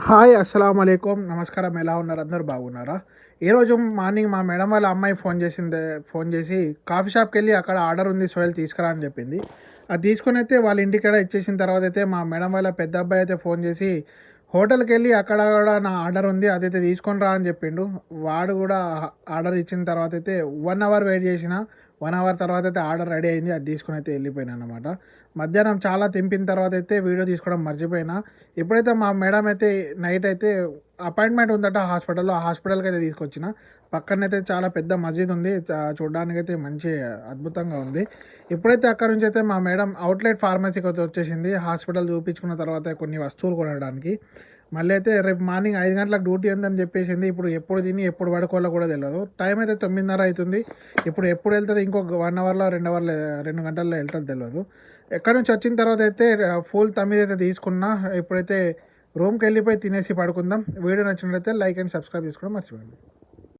Hi అస్సలామలైకుం. నమస్కారం. ఎలా ఉన్నారు? అందరూ బాగున్నారా? ఈరోజు మార్నింగ్ మా మేడం వాళ్ళ అమ్మాయి ఫోన్ చేసి కాఫీ షాప్‌కెళ్ళి అక్కడ ఆర్డర్ ఉంది సోహెల్ తీసుకురా అని చెప్పింది. అది తీసుకొనైతే వాళ్ళ ఇంటికాడ ఇచ్చేసిన తర్వాత అయితే మా మేడం వాళ్ళ పెద్ద అబ్బాయి అయితే ఫోన్ చేసి హోటల్‌కెళ్ళి అక్కడ కూడా నా ఆర్డర్ ఉంది అదైతే తీసుకొని రా అని చెప్పిండు. వాడు కూడా ఆర్డర్ ఇచ్చిన తర్వాత అయితే 1 అవర్ వెయిట్ చేసిన. 1 అవర్ తర్వాత అయితే ఆర్డర్ రెడీ అయింది. అది తీసుకొని అయితే వెళ్ళిపోయాననమాట. మధ్యాహ్నం చాలా తెంపిన తర్వాత అయితే వీడియో తీసుకోవడం మర్చిపోయినా. ఎప్పుడైతే మా మేడం అయితే నైట్ అయితే అపాయింట్మెంట్ ఉందట హాస్పిటల్‌లో. ఆ హాస్పిటల్‌కైతే తీసుకొచ్చిన. పక్కనైతే చాలా పెద్ద మసీద్ ఉంది. చూడ్డానికైతే మంచి అద్భుతంగా ఉంది. ఎప్పుడైతే అక్కడి నుంచి అయితే మా మేడం అవుట్‌లెట్ ఫార్మసీకి అయితే వచ్చేసింది. హాస్పిటల్ చూపించుకున్న తర్వాత కొన్ని వస్తువులు కొనడానికి. మళ్ళీ అయితే రేపు మార్నింగ్ 5 గంటలకు డ్యూటీ ఉందని చెప్పేసింది. ఇప్పుడు ఎప్పుడు తిని ఎప్పుడు పడుకోవాలో కూడా తెలవదు. టైం అయితే 9:30 అవుతుంది. ఇప్పుడు ఎప్పుడు వెళ్తదో ఇంకొక 1 అవర్‌లో 2 గంటల్లో వెళ్తదో తెలవదు. ఎక్కడి నుంచి వచ్చిన తర్వాత అయితే ఫుల్ తమ్మిదైతే తీసుకున్నా. ఇప్పుడైతే రూమ్‌కెళ్ళిపోయి తినేసి పడుకుందాం. వీడియో నచ్చినట్లయితే లైక్ అండ్ సబ్స్క్రైబ్ చేసుకోవడం మర్చిపోకండి.